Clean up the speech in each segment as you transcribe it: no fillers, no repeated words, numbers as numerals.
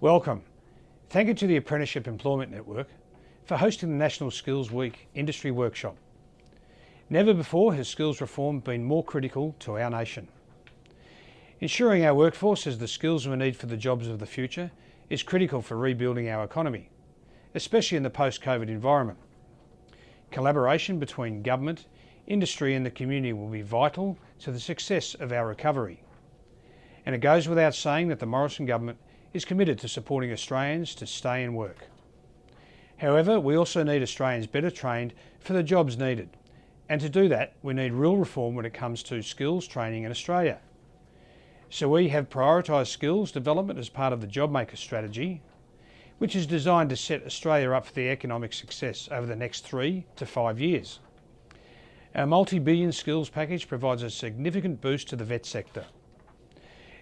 Welcome. Thank you to the Apprenticeship Employment Network for hosting the National Skills Week Industry Workshop. Never before has skills reform been more critical to our nation. Ensuring our workforce has the skills we need for the jobs of the future is critical for rebuilding our economy, especially in the post-COVID environment. Collaboration between government, industry and the community will be vital to the success of our recovery. And it goes without saying that the Morrison government is committed to supporting Australians to stay and work. However, we also need Australians better trained for the jobs needed. And to do that, we need real reform when it comes to skills training in Australia. So we have prioritised skills development as part of the JobMaker strategy, which is designed to set Australia up for the economic success over the next 3 to 5 years. Our multi-billion skills package provides a significant boost to the vet sector.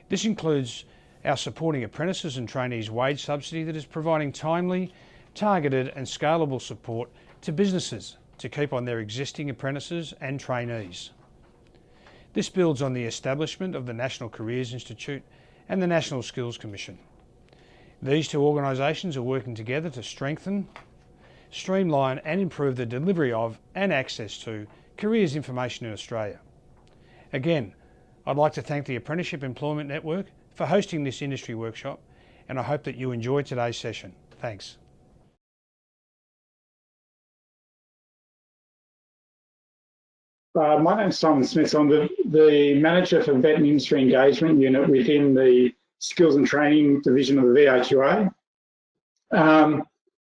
This includes our supporting apprentices and trainees wage subsidy that is providing timely, targeted and scalable support to businesses to keep on their existing apprentices and trainees. This builds on the establishment of the National Careers Institute and the National Skills Commission. These two organisations are working together to strengthen, streamline and improve the delivery of and access to careers information in Australia. Again, I'd like to thank the Apprenticeship Employment Network for hosting this industry workshop, and I hope that you enjoyed today's session. Thanks. My name's Simon Smith. I'm the Manager for Vet and Industry Engagement Unit within the Skills and Training Division of the VRQA.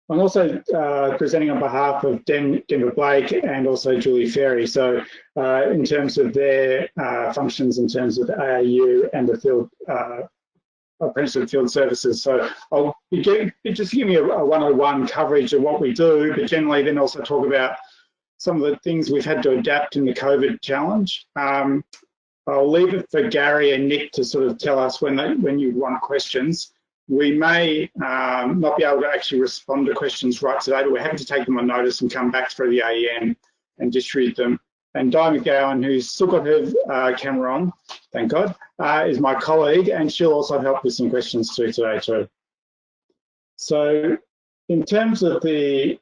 I'm also presenting on behalf of Denver Blake and also Julie Ferry. So in terms of their functions in terms of AAU and the field apprenticeship field services. So I'll be just giving you a 101 coverage of what we do, but generally then also talk about some of the things we've had to adapt in the COVID challenge. I'll leave it for Gary and Nick to sort of tell us when you want questions. We may not be able to actually respond to questions right today, but we're happy to take them on notice and come back through the AEN and distribute them. And Di McGowan, who's still got her camera on, thank God, is my colleague, and she'll also help with some questions too today too. So in terms of the,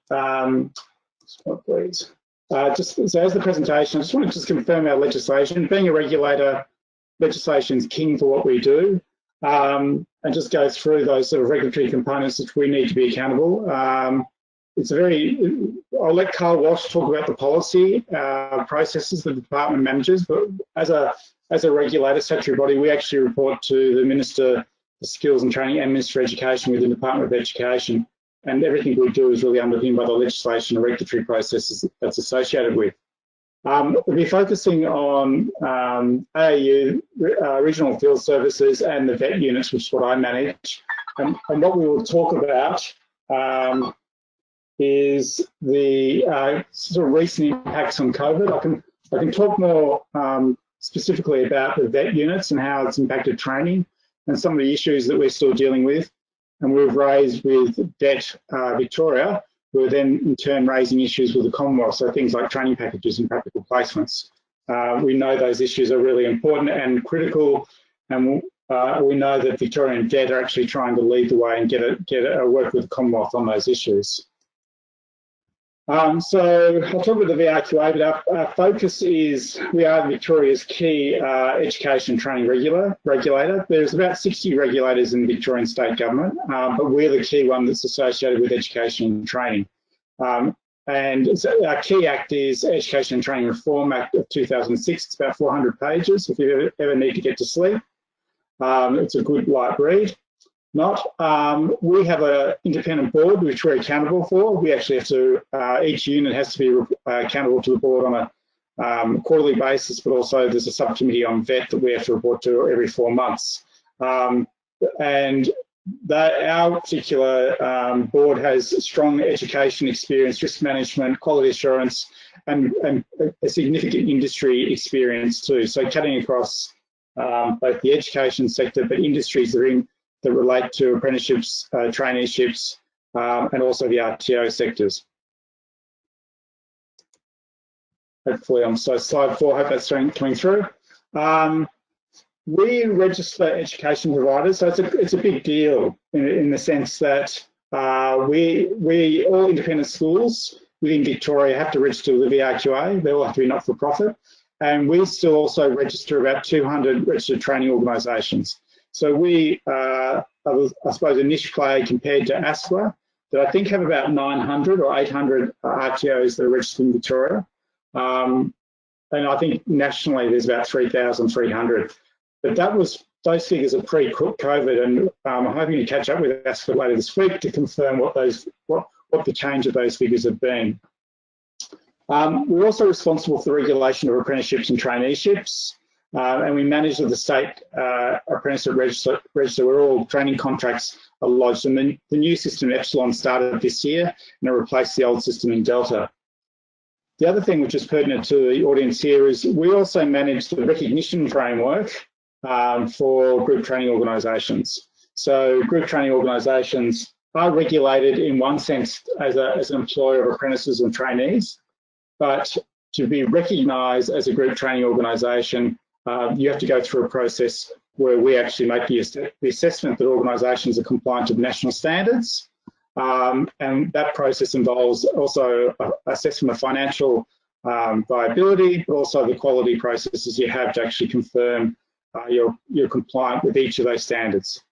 please. So as the presentation, I just want to confirm our legislation. Being a regulator, legislation is king for what we do, and just go through those sort of regulatory components that we need to be accountable. I'll let Carl Walsh talk about the policy processes the department manages, but as a regulator, statutory body, we actually report to the Minister for Skills and Training and Minister for Education within the Department of Education. And everything we do is really underpinned by the legislation and regulatory processes that's associated with. We'll be focusing on AAU, regional field services and the vet units, which is what I manage. And what we will talk about is the sort of recent impacts on COVID. I can talk more specifically about the vet units and how it's impacted training and some of the issues that we're still dealing with. And we've raised with Vet Victoria, who are then in turn raising issues with the Commonwealth, so things like training packages and practical placements. We know those issues are really important and critical, and we know that Victorian Vet are actually trying to lead the way and work with the Commonwealth on those issues. So I'll talk about the VRQA, but our focus is we are Victoria's key education and training regulator. There's about 60 regulators in the Victorian state government, but we're the key one that's associated with education and training. And so our key act is Education and Training Reform Act of 2006. It's about 400 pages if you ever need to get to sleep. It's a good light read. We have an independent board which we're accountable for. We actually have to, each unit has to be accountable to the board on a quarterly basis, but also there's a subcommittee on vet that we have to report to every 4 months. And our particular board has strong education experience, risk management, quality assurance, and a significant industry experience too. So cutting across both the education sector, but industries that relate to apprenticeships, traineeships, and also the RTO sectors. Hopefully, so slide 4, hope that's coming through. We register education providers, so it's a big deal in the sense that we all independent schools within Victoria have to register with the VRQA. They all have to be not-for-profit, and we still also register about 200 registered training organisations. So we are, I suppose, a niche player compared to ASQA, that I think have about 900 or 800 RTOs that are registered in Victoria. And I think nationally there's about 3,300. But those figures are pre-COVID, and I'm hoping to catch up with ASQA later this week to confirm what the change of those figures have been. We're also responsible for the regulation of apprenticeships and traineeships, and we manage the state apprenticeship register where all training contracts are lodged. And the new system Epsilon started this year, and it replaced the old system in Delta. The other thing which is pertinent to the audience here is we also manage the recognition framework for group training organisations. So group training organisations are regulated in one sense as an employer of apprentices and trainees, but to be recognised as a group training organisation, you have to go through a process where we actually make the assessment that organisations are compliant to national standards. And that process involves also assessment of financial viability, but also the quality processes you have to actually confirm you're compliant with each of those standards.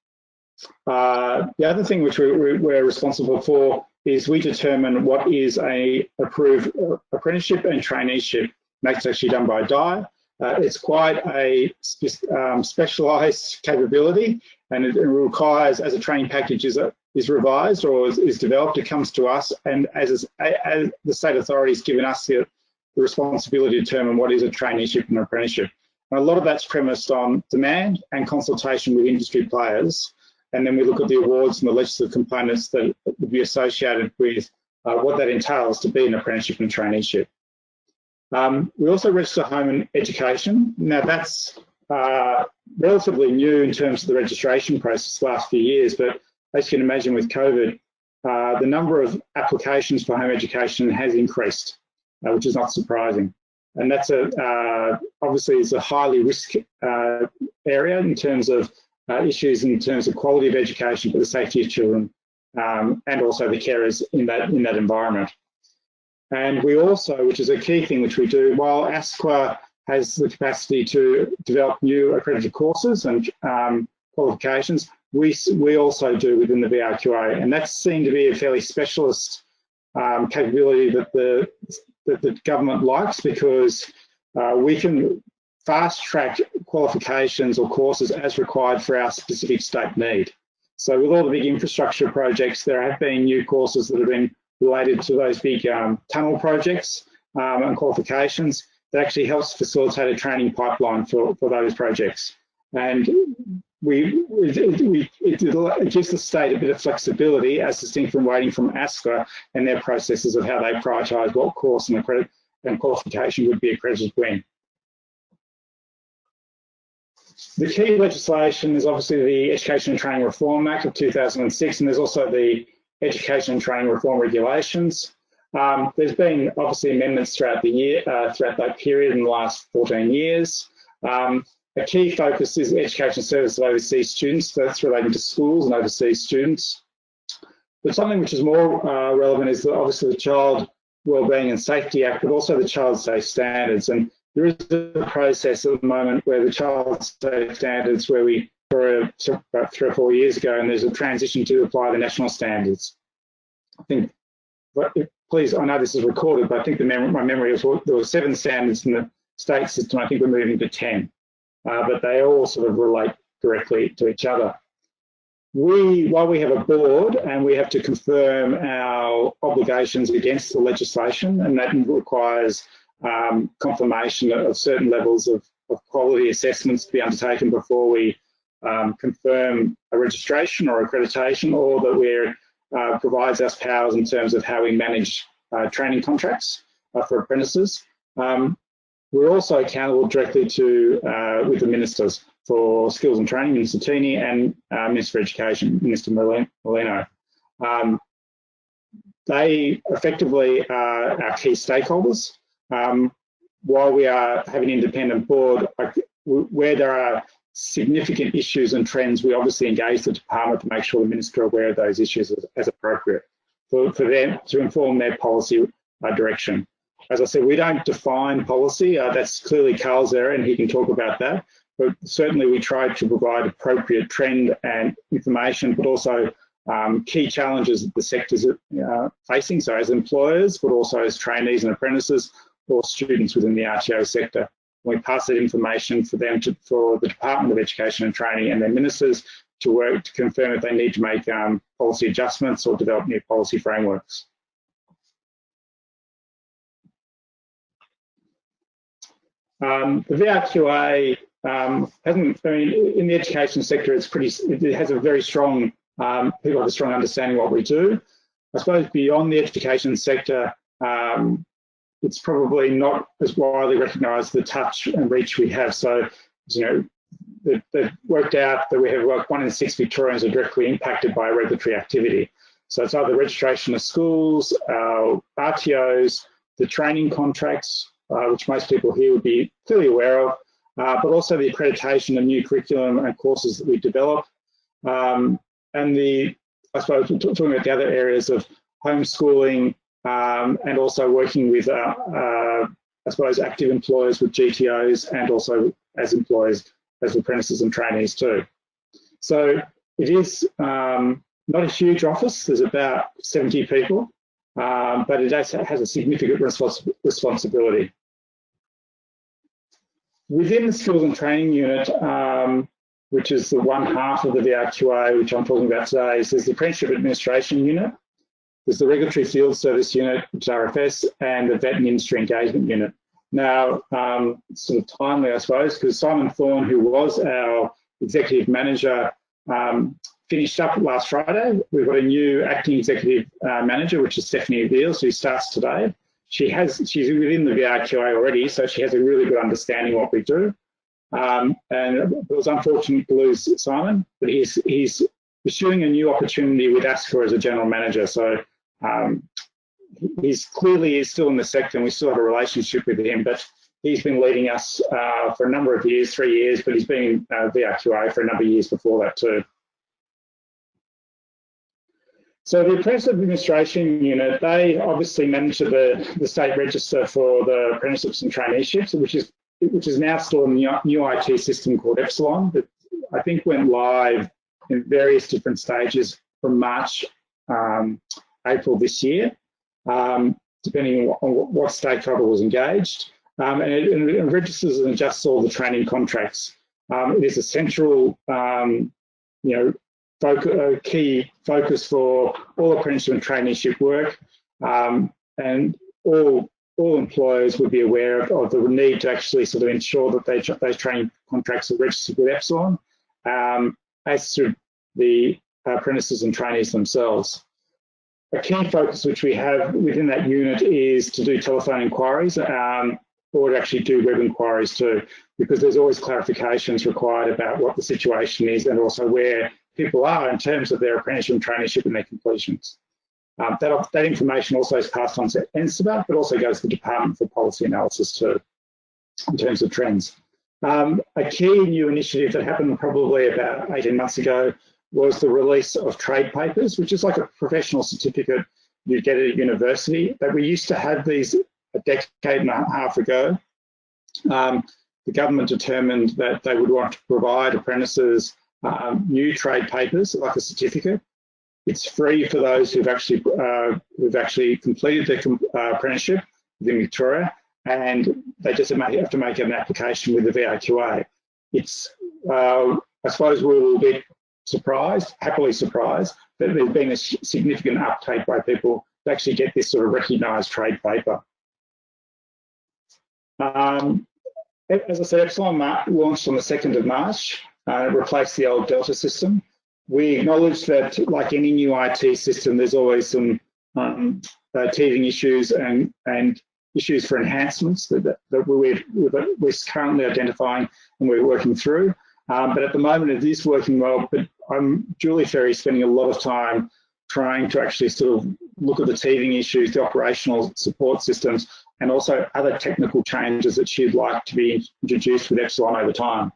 The other thing which we're responsible for is we determine what is a approved apprenticeship and traineeship. That's actually done by DIE. It's quite a specialised capability, and it requires, as a training package is revised or is developed, it comes to us, and as the state authority has given us the responsibility to determine what is a traineeship and apprenticeship. And a lot of that's premised on demand and consultation with industry players, and then we look at the awards and the legislative components that would be associated with what that entails to be an apprenticeship and traineeship. We also register home and education. Now that's relatively new in terms of the registration process the last few years, but as you can imagine with COVID, the number of applications for home education has increased, which is not surprising. And that's obviously is a highly risk area in terms of issues in terms of quality of education for the safety of children and also the carers in that environment. And we also, which is a key thing which we do, while ASQA has the capacity to develop new accredited courses and qualifications, we also do within the VRQA, and that's seen to be a fairly specialist capability that the government likes, because we can fast track qualifications or courses as required for our specific state need. So with all the big infrastructure projects, there have been new courses that have been related to those big tunnel projects and qualifications that actually helps facilitate a training pipeline for those projects. And it gives the state a bit of flexibility as distinct from waiting from ASQA and their processes of how they prioritise what course and qualification would be accredited when. The key legislation is obviously the Education and Training Reform Act of 2006, and there's also the Education and Training Reform Regulations. There's been obviously amendments throughout the year, throughout that period in the last 14 years. A key focus is education service of overseas students, so that's relating to schools and overseas students. But something which is more relevant is obviously the Child Wellbeing and Safety Act, but also the Child Safe Standards. And there is a process at the moment where the Child Safe Standards, where we were about 3 or 4 years ago, and there's a transition to apply the national standards. I think, please, I know this is recorded, but I think my memory was there were 7 standards in the state system. I think we're moving to 10. But they all sort of relate directly to each other. While we have a board and we have to confirm our obligations against the legislation, and that requires confirmation of certain levels of quality assessments to be undertaken before we confirm a registration or accreditation, or that we're provides us powers in terms of how we manage training contracts for apprentices. We're also accountable directly to with the ministers for skills and training, Minister Tini, and Minister for Education, Minister Molino. They effectively are our key stakeholders. While we have an independent board, where there are significant issues and trends, we obviously engage the department to make sure the minister are aware of those issues as appropriate for them to inform their policy direction. As I said, we don't define policy. That's clearly Carl's area, and he can talk about that. But certainly we try to provide appropriate trend and information, but also key challenges that the sector's facing, so as employers, but also as trainees and apprentices or students within the RTO sector. We pass that information for them for the Department of Education and Training and their ministers to work to confirm if they need to make policy adjustments or develop new policy frameworks. The VRQA hasn't, I mean, in the education sector, it has a very strong, people have a strong understanding of what we do. I suppose beyond the education sector, it's probably not as widely recognised the touch and reach we have. So, you know, they've worked out that we have like 1 in 6 Victorians are directly impacted by regulatory activity. So it's either registration of schools, RTOs, the training contracts, which most people here would be clearly aware of, but also the accreditation of new curriculum and courses that we develop. And I suppose we're talking about the other areas of homeschooling and also working with, I suppose, active employers with GTOs and also as employers, as apprentices and trainees too. So it is not a huge office. There's about 70 people, but it has a significant responsibility. Within the Skills and Training Unit, which is the one half of the VRQA, which I'm talking about today, is there's the Apprenticeship Administration Unit, there's the Regulatory Field Service Unit, which is RFS, and the Vet and Industry Engagement Unit. Now, it's sort of timely, I suppose, because Simon Thorne, who was our Executive Manager, finished up last Friday. We've got a new Acting Executive Manager, which is Stephanie Beals, who starts today. She's within the VRQA already, so she has a really good understanding of what we do. And it was unfortunate to lose Simon, but he's pursuing a new opportunity with ASCA as a General Manager. So he's clearly still in the sector and we still have a relationship with him, but he's been leading us for a number of years, 3 years, but he's been in VRQA for a number of years before that too. So the Apprenticeship Administration Unit, they obviously manage the state register for the apprenticeships and traineeships, which is now still a new IT system called Epsilon, that I think went live in various different stages from March, April this year, depending on what stakeholder was engaged. And it registers and adjusts all the training contracts. It is a central, key focus for all apprenticeship and traineeship work, and all employers would be aware of the need to actually sort of ensure that those training contracts are registered with Epsilon, as to the apprentices and trainees themselves. A key focus which we have within that unit is to do telephone inquiries, or to actually do web inquiries too, because there's always clarifications required about what the situation is and also where people are in terms of their apprenticeship and traineeship and their completions. That information also is passed on to NSBA, but also goes to the Department for Policy Analysis too, in terms of trends. A key new initiative that happened probably about 18 months ago was the release of trade papers, which is like a professional certificate you get at a university. That we used to have these a decade and a half ago. The government determined that they would want to provide apprentices new trade papers, like a certificate. It's free for those who've actually completed their apprenticeship within Victoria, and they just have to make an application with the VRQA. It's, I suppose we were a bit surprised, happily surprised, that there's been a significant uptake by people to actually get this sort of recognised trade paper. As I said, Epsilon launched on the 2nd of March. It replaced the old Delta system. We acknowledge that, like any new IT system, there's always some teething issues and issues for enhancements that we're currently identifying and we're working through. But at the moment, it is working well. But Julie Ferry's spending a lot of time trying to actually sort of look at the teething issues, the operational support systems, and also other technical changes that she'd like to be introduced with Epsilon over time.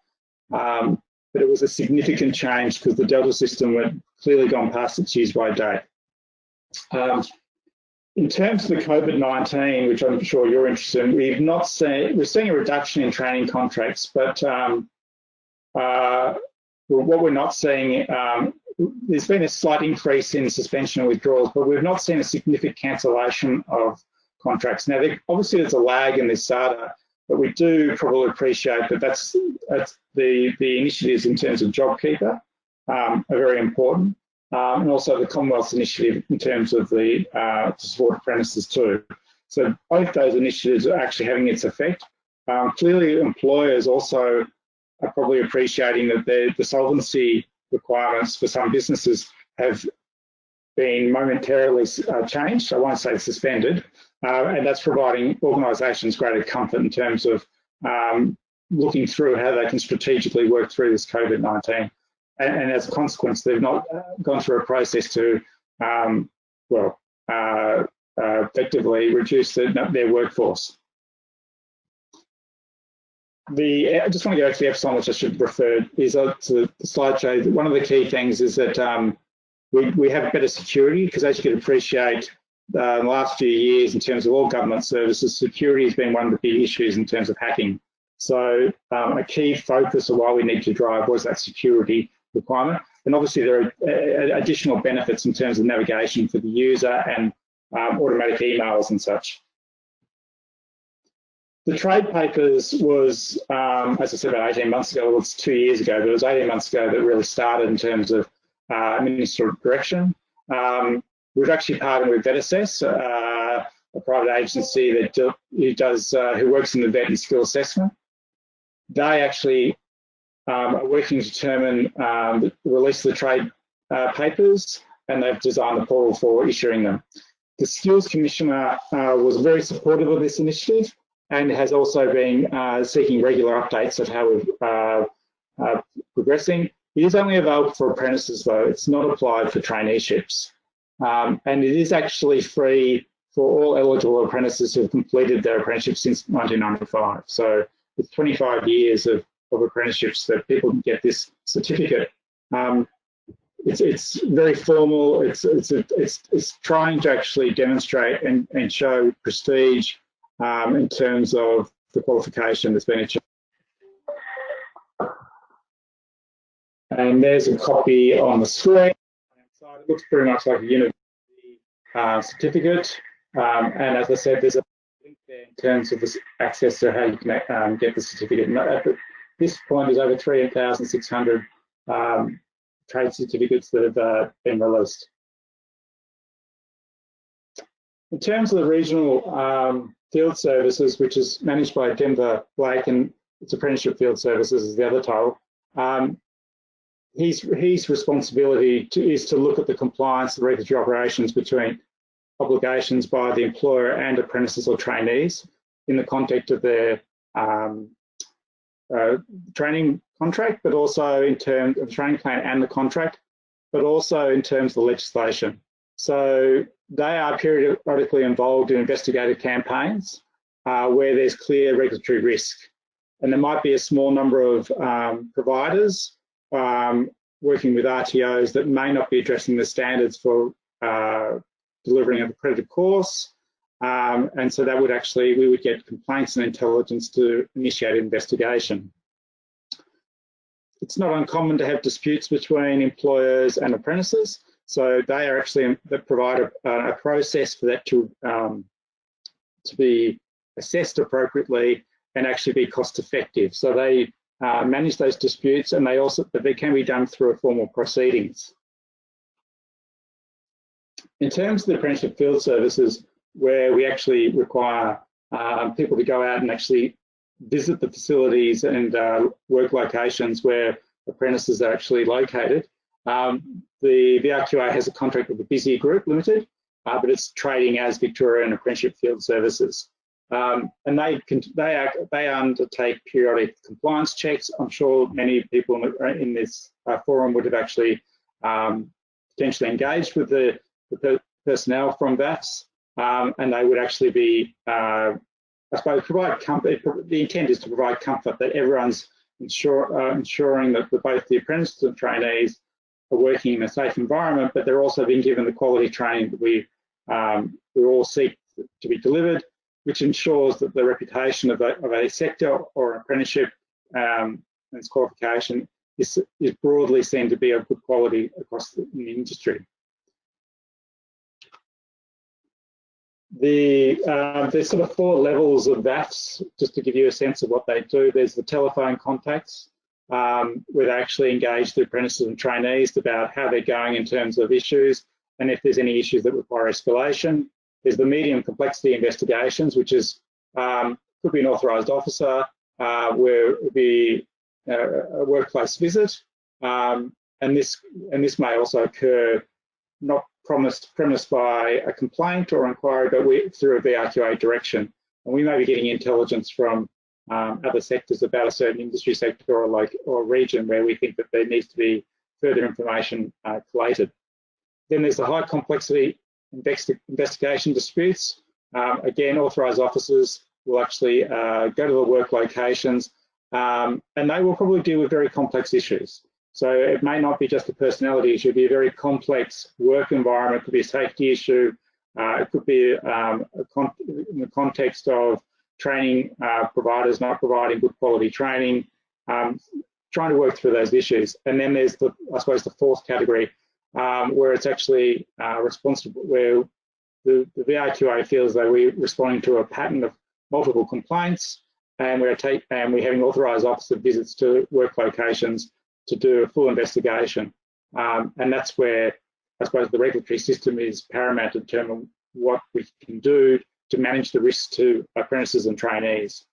but it was a significant change because the Delta system had clearly gone past its use-by date. In terms of the COVID-19, which I'm sure you're interested in, we're seeing a reduction in training contracts, but what we're not seeing, there's been a slight increase in suspension and withdrawals, but we've not seen a significant cancellation of contracts. Now, obviously there's a lag in this data, but we do probably appreciate that that's the initiatives in terms of JobKeeper are very important, and also the Commonwealth's initiative in terms of the to support apprentices too. So both those initiatives are actually having its effect. Clearly, employers also are probably appreciating that the solvency requirements for some businesses have been momentarily changed. I won't say suspended, and that's providing organisations greater comfort in terms of looking through how they can strategically work through this COVID-19. And as a consequence, they've not gone through a process to, effectively reduce their workforce. I just want to go back to the Epsilon, which I should have referred, is to the slideshow. One of the key things is that we have better security, because as you can appreciate, in the last few years, in terms of all government services, security has been one of the big issues in terms of hacking. So a key focus of why we need to drive was that security requirement. And obviously there are additional benefits in terms of navigation for the user and automatic emails and such. The trade papers was, as I said, about 18 months ago. Well, it's 2 years ago, but it was 18 months ago that really started in terms of ministerial direction. We've actually partnered with VetAssess, a private agency that who works in the vet and skill assessment. They actually are working to determine the release of the trade papers, and they've designed the portal for issuing them. The Skills Commissioner was very supportive of this initiative, and has also been seeking regular updates of how we're progressing. It is only available for apprentices though, it's not applied for traineeships. And it is actually free for all eligible apprentices who have completed their apprenticeship since 1995. So with 25 years of apprenticeships that people can get this certificate. It's very formal, it's trying to actually demonstrate and show prestige in terms of the qualification that's been achieved. And there's a copy on the screen. So it looks pretty much like a university certificate. And as I said, there's a link there in terms of the access to how you can get the certificate. And at this point, there's over 3,600 trade certificates that have been released. In terms of the regional field services, which is managed by Denver Blake, and its apprenticeship field services is the other title. His responsibility is to look at the compliance, the regulatory operations between obligations by the employer and apprentices or trainees in the context of their training contract, but also in terms of the training plan and the contract, but also in terms of the legislation. So they are periodically involved in investigative campaigns where there's clear regulatory risk. And there might be a small number of providers working with RTOs that may not be addressing the standards for delivering an accredited course. And so that would actually, we would get complaints and intelligence to initiate an investigation. It's not uncommon to have disputes between employers and apprentices. So they are actually, they provide a process for that to be assessed appropriately and actually be cost effective. So they manage those disputes, and but they can be done through a formal proceedings. In terms of the apprenticeship field services, where we actually require people to go out and actually visit the facilities and work locations where apprentices are actually located, the VRQA has a contract with the Busier Group Limited, but it's trading as Victorian Apprenticeship Field Services. And they undertake periodic compliance checks. I'm sure many people in this forum would have actually potentially engaged with the personnel from VAFs, and they would actually be, I suppose, provide comfort. The intent is to provide comfort that everyone's ensuring that both the apprentices and trainees are working in a safe environment, but they're also being given the quality training that we all seek to be delivered, which ensures that the reputation of a sector or apprenticeship and its qualification is broadly seen to be of good quality across the industry. There's sort of 4 levels of VAFs, just to give you a sense of what they do. There's the telephone contacts, where they actually engage the apprentices and trainees about how they're going in terms of issues, and if there's any issues that require escalation. There's the medium complexity investigations, which is could be an authorised officer, where it would be a workplace visit, and this may also occur not premised by a complaint or inquiry, but through a VRQA direction. And we may be getting intelligence from other sectors about a certain industry sector or region where we think that there needs to be further information collated. Then there's the high complexity investigation disputes. Again, authorised officers will actually go to the work locations, and they will probably deal with very complex issues. So it may not be just a personality issue, it could be a very complex work environment, it could be a safety issue, it could be in the context of training providers not providing good quality training, trying to work through those issues. And then there's I suppose the 4th category, where it's actually responsible, where the VRQA feels that we're responding to a pattern of multiple complaints, and we're having authorised officer visits to work locations to do a full investigation. And that's where I suppose the regulatory system is paramount to determine what we can do to manage the risks to apprentices and trainees.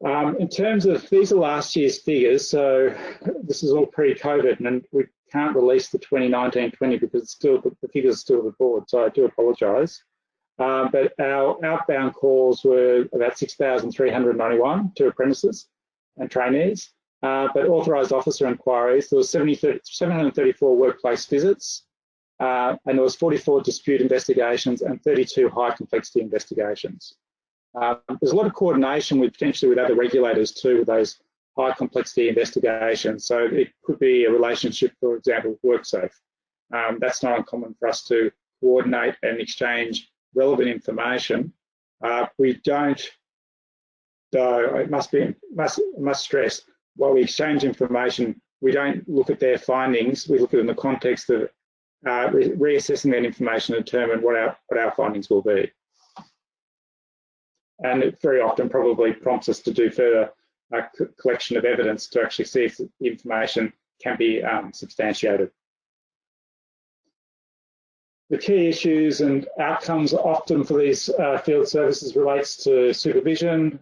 In terms of, these are last year's figures, so this is all pre-COVID, and we can't release the 2019-20 because it's still, the figures are still at the board, so I do apologise. But our outbound calls were about 6,391 to apprentices and trainees, but authorised officer inquiries, there was 734 workplace visits, and there was 44 dispute investigations and 32 high complexity investigations. There's a lot of coordination potentially with other regulators too, with those high complexity investigations. So it could be a relationship, for example, with WorkSafe. That's not uncommon for us to coordinate and exchange relevant information. We don't, though, it must stress, while we exchange information, we don't look at their findings, we look at it in the context of reassessing that information to determine what our findings will be. And it very often probably prompts us to do further collection of evidence to actually see if the information can be substantiated. The key issues and outcomes often for these field services relates to supervision,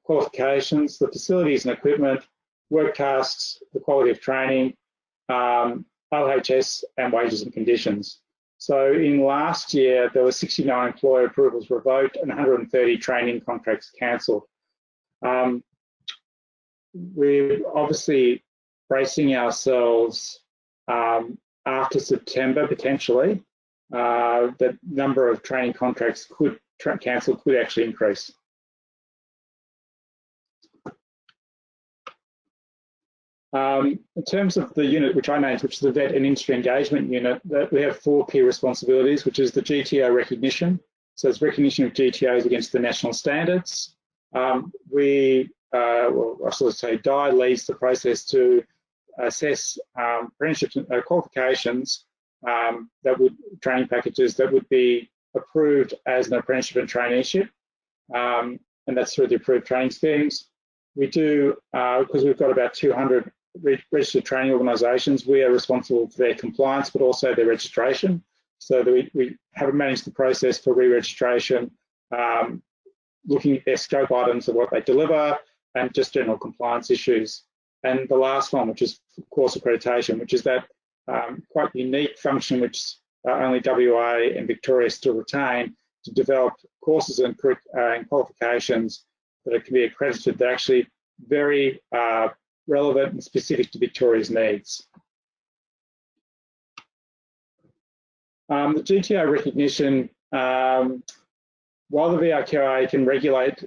qualifications, the facilities and equipment, work tasks, the quality of training, LHS, and wages and conditions. So in last year, there were 69 employer approvals revoked and 130 training contracts cancelled. We're obviously bracing ourselves after September, potentially, the number of training contracts cancelled could actually increase. In terms of the unit which I named, which is the Vet and Industry Engagement Unit, we have 4 key responsibilities, which is the GTO Recognition. So it's recognition of GTOs against the national standards. Well, I should say DI leads the process to assess apprenticeship qualifications training packages that would be approved as an apprenticeship and traineeship, and that's through the approved training schemes. We do, because we've got about 200 registered training organisations, we are responsible for their compliance, but also their registration. So that we have managed the process for re-registration, looking at their scope items of what they deliver, and just general compliance issues. And the last one, which is course accreditation, which is that quite unique function which only WA and Victoria still retain, to develop courses and qualifications that can be accredited that are actually very relevant and specific to Victoria's needs. The GTO recognition while the VRQA can regulate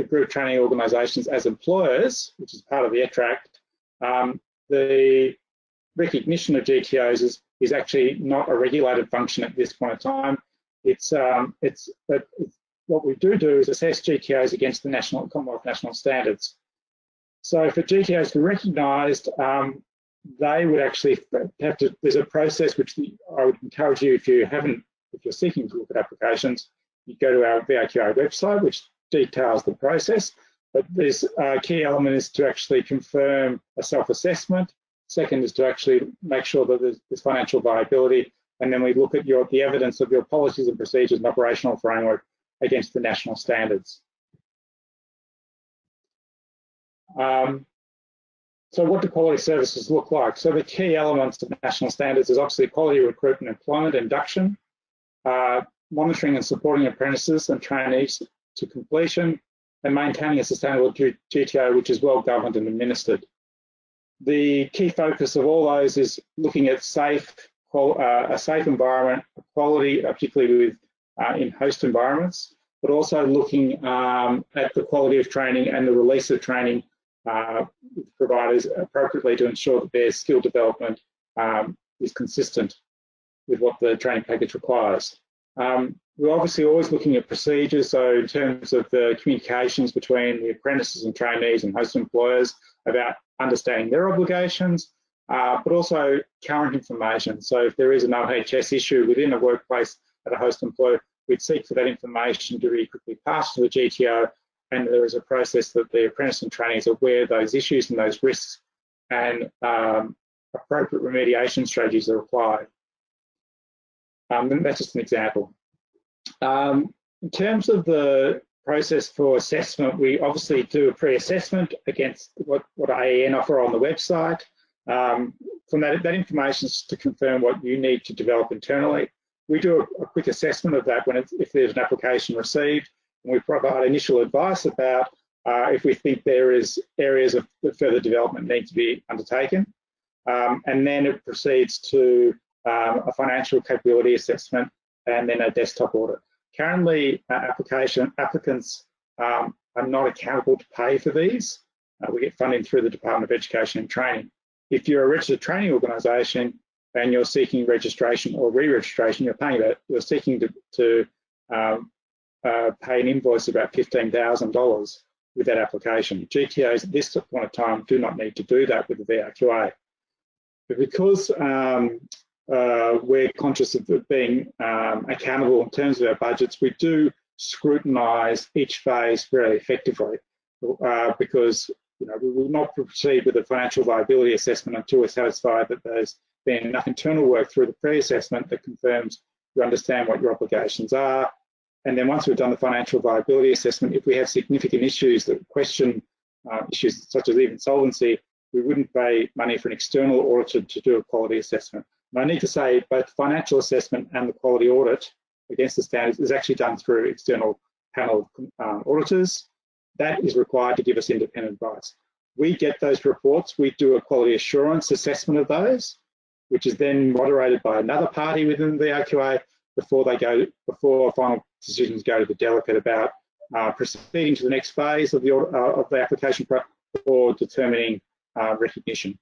group training organisations as employers, which is part of the ETRACT, the recognition of GTOs is actually not a regulated function at this point in time. What we do is assess GTOs against the Commonwealth national standards. So for GTOs to be recognised, they would actually have to. There's a process which I would encourage you, if you're seeking to look at applications, you go to our VRQA website, which details the process. But this key element is to actually confirm a self-assessment. Second is to actually make sure that there's financial viability, and then we look at the evidence of your policies and procedures and operational framework against the national standards. So what do quality services look like? So the key elements of national standards is obviously quality recruitment, employment, induction, monitoring and supporting apprentices and trainees to completion, and maintaining a sustainable GTO which is well governed and administered. The key focus of all those is looking at a safe environment, quality, particularly with in host environments, but also looking at the quality of training and the release of training with providers appropriately to ensure that their skill development is consistent with what the training package requires. We're obviously always looking at procedures, so in terms of the communications between the apprentices and trainees and host employers about understanding their obligations, but also current information. So if there is an OHS issue within a workplace at a host employer, we'd seek for that information to be quickly passed to the GTO, and there is a process that the apprentice and trainees are aware of those issues and those risks, and appropriate remediation strategies are applied. And that's just an example. In terms of the process for assessment, we obviously do a pre-assessment against what AEN offer on the website. From that information is to confirm what you need to develop internally. We do a quick assessment of that if there's an application received, and we provide initial advice about if we think there is areas of further development need to be undertaken. And then it proceeds to a financial capability assessment and then a desktop audit. Currently, applicants are not accountable to pay for these. We get funding through the Department of Education and Training. If you're a registered training organisation and you're seeking registration or re-registration, you're seeking to pay an invoice of about $15,000 with that application. GTOs at this point of time do not need to do that with the VRQA. But because we're conscious of being accountable in terms of our budgets, we do scrutinise each phase very effectively because we will not proceed with a financial viability assessment until we're satisfied that there's been enough internal work through the pre-assessment that confirms you understand what your obligations are. And then once we've done the financial viability assessment, if we have significant issues that question issues such as even solvency, we wouldn't pay money for an external auditor to do a quality assessment. And I need to say both financial assessment and the quality audit against the standards is actually done through external panel auditors. That is required to give us independent advice. We get those reports, we do a quality assurance assessment of those, which is then moderated by another party within the VRQA before final decisions go to the delegate about proceeding to the next phase of the application or determining recognition.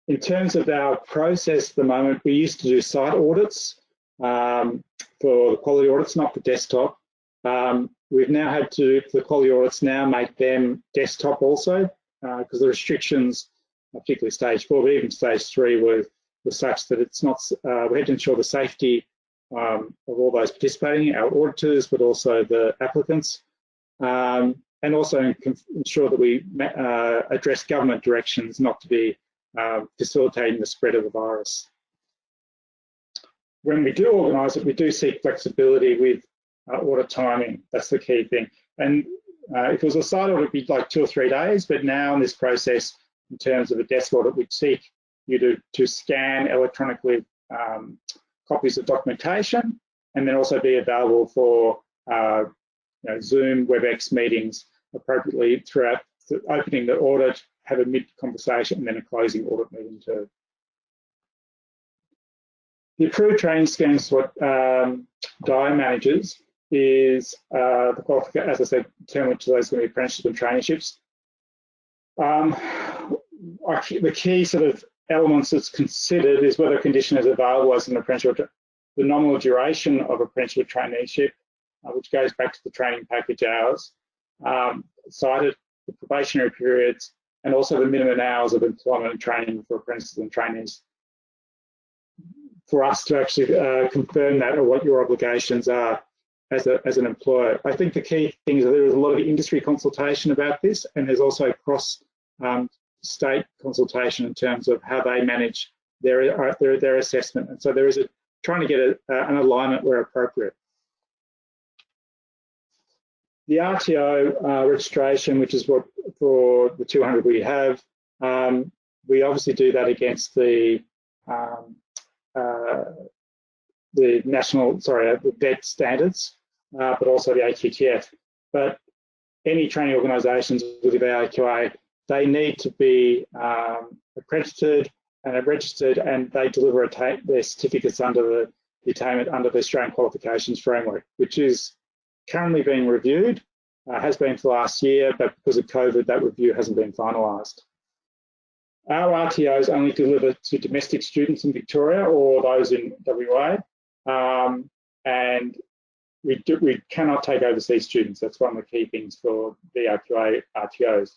In terms of our process at the moment, we used to do site audits for the quality audits, not for desktop. We've now had to, for the quality audits, now make them desktop also because the restrictions, particularly stage 4, but even stage 3 were such that it's not, we had to ensure the safety of all those participating, our auditors, but also the applicants, and also ensure that we address government directions not to be facilitating the spread of the virus. When we do organise it, we do seek flexibility with audit timing. That's the key thing. And if it was a site audit, it'd be like 2 or 3 days, but now in this process, in terms of a desk audit, we'd seek you to scan electronically copies of documentation and then also be available for Zoom, WebEx meetings appropriately throughout opening the audit, have a mid-conversation and then a closing audit meeting too. The approved training schemes for DIA managers is the qualification, as I said, determine which of those are going to be apprenticeships and traineeships. The key sort of elements that's considered is whether a condition is available as an apprenticeship, the nominal duration of apprenticeship traineeship, which goes back to the training package hours, cited the probationary periods, and also the minimum hours of employment and training for apprentices and trainees. For us to actually confirm that or what your obligations are as an employer. I think the key thing is that there is a lot of industry consultation about this, and there's also cross state consultation in terms of how they manage their assessment. And so there is trying to get an alignment where appropriate. The RTO registration, which is what for the 200 we have, we obviously do that against the the DET standards, but also the AQTF. But any training organisations with the VRQA, they need to be accredited and registered, and they deliver their certificates under the attainment under the Australian Qualifications Framework, which is currently being reviewed, has been for last year, but because of COVID, that review hasn't been finalised. Our RTOs only deliver to domestic students in Victoria or those in WA, and we cannot take overseas students. That's one of the key things for VRQA RTOs.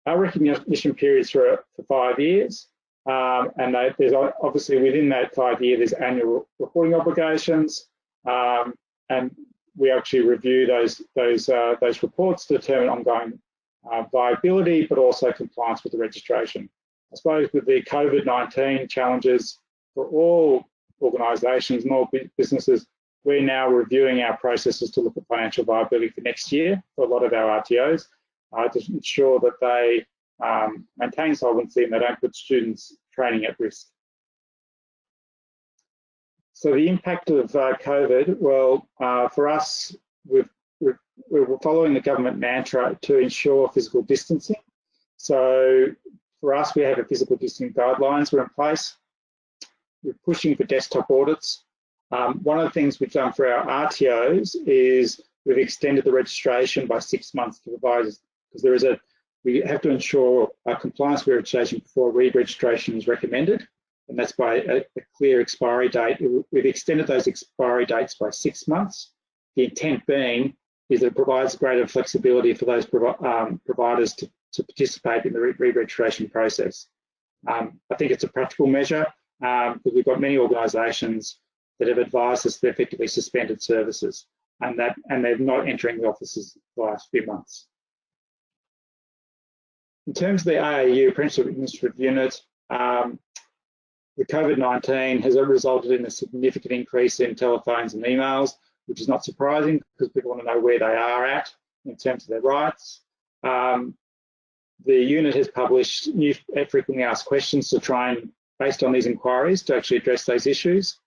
Our recognition period is for 5 years, and there's obviously within that 5 year, there's annual reporting obligations, and we actually review those reports to determine ongoing viability, but also compliance with the registration. I suppose with the COVID-19 challenges for all organisations and all businesses, we're now reviewing our processes to look at financial viability for next year for a lot of our RTOs to ensure that they maintain solvency and they don't put students' training at risk. So the impact of COVID, well, for us, we're following the government mantra to ensure physical distancing. So for us, we have a physical distancing guidelines are in place. We're pushing for desktop audits. One of the things we've done for our RTOs is we've extended the registration by 6 months to providers, because we have to ensure compliance with registration before re-registration is recommended, and that's by a clear expiry date. We've extended those expiry dates by 6 months. The intent being is that it provides greater flexibility for those providers to participate in the re-registration process. I think it's a practical measure because we've got many organisations that have advised us they've effectively suspended services and they're not entering the offices the last few months. In terms of the AAU Apprenticeship Administrative Unit, the COVID-19 has resulted in a significant increase in telephones and emails, which is not surprising because people want to know where they are at in terms of their rights. The unit has published new frequently asked questions to try and, based on these inquiries, to actually address those issues.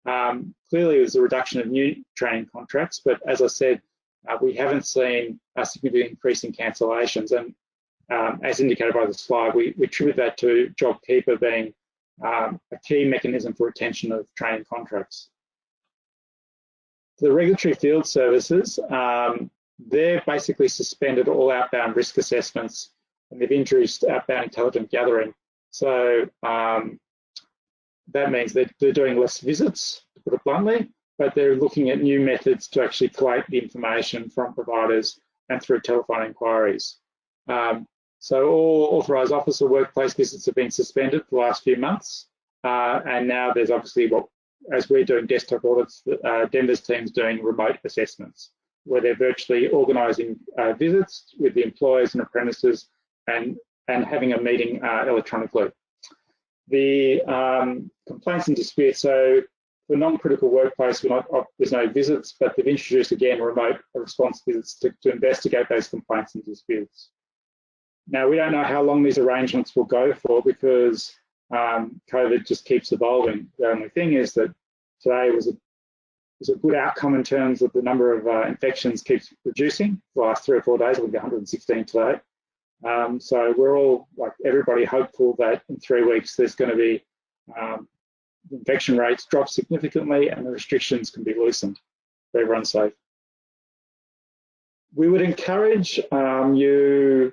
Clearly, there's a reduction of new training contracts, but as I said, we haven't seen a significant increase in cancellations. And as indicated by the slide, we attribute that to JobKeeper being a key mechanism for retention of training contracts. The regulatory field services, they've basically suspended all outbound risk assessments and they've introduced outbound intelligence gathering. So that means that they're doing less visits, to put it bluntly, but they're looking at new methods to actually collate the information from providers and through telephone inquiries. So all authorised officer workplace visits have been suspended for the last few months. And now there's obviously as we're doing desktop audits, Denver's team's doing remote assessments where they're virtually organising visits with the employers and apprentices and having a meeting electronically. The complaints and disputes, so for non-critical workplace, there's no visits, but they've introduced again remote response visits to investigate those complaints and disputes. Now, we don't know how long these arrangements will go for because COVID just keeps evolving. The only thing is that today was a good outcome in terms of the number of infections keeps reducing for the last 3 or 4 days. We'll be 116 today. So we're all, like everybody, hopeful that in 3 weeks there's going to be infection rates drop significantly and the restrictions can be loosened for everyone's safe. We would encourage you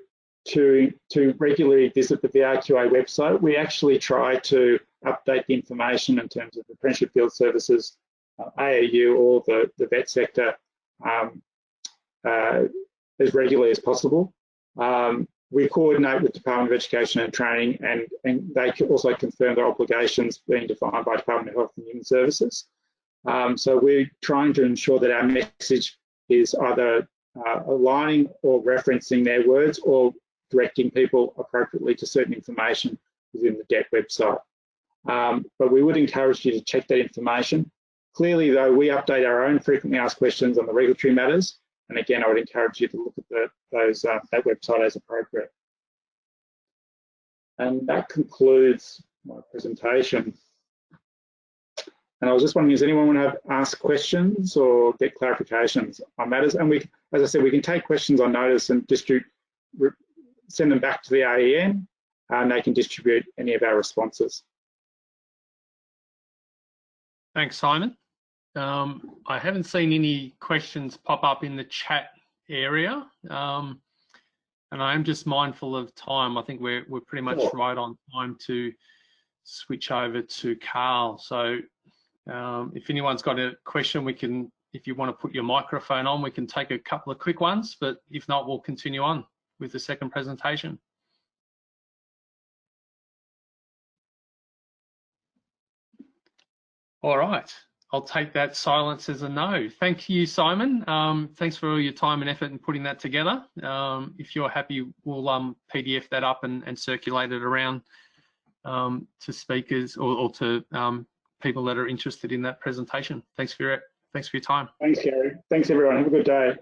to regularly visit the VRQA website. We actually try to update the information in terms of apprenticeship field services, AAU or the vet sector as regularly as possible. We coordinate with Department of Education and Training, and they also confirm their obligations being defined by Department of Health and Human Services. So we're trying to ensure that our message is either aligning or referencing their words or directing people appropriately to certain information within the DET website. But we would encourage you to check that information. Clearly, though, we update our own frequently asked questions on the regulatory matters. And again, I would encourage you to look at that website as appropriate. And that concludes my presentation. And I was just wondering, does anyone want to ask questions or get clarifications on matters? And we, as I said, we can take questions on notice and send them back to the AEN, and they can distribute any of our responses. Thanks, Simon. I haven't seen any questions pop up in the chat area, and I am just mindful of time. I think we're pretty much right on time to switch over to Carl. So if anyone's got a question, we can, if you want to put your microphone on, we can take a couple of quick ones, but if not, we'll continue on with the second presentation. All right, I'll take that silence as a no. Thank you, Simon. Thanks for all your time and effort in putting that together. If you're happy, we'll PDF that up and circulate it around to speakers or to people that are interested in that presentation. Thanks for your time. Thanks, Gary. Thanks, everyone. Have a good day.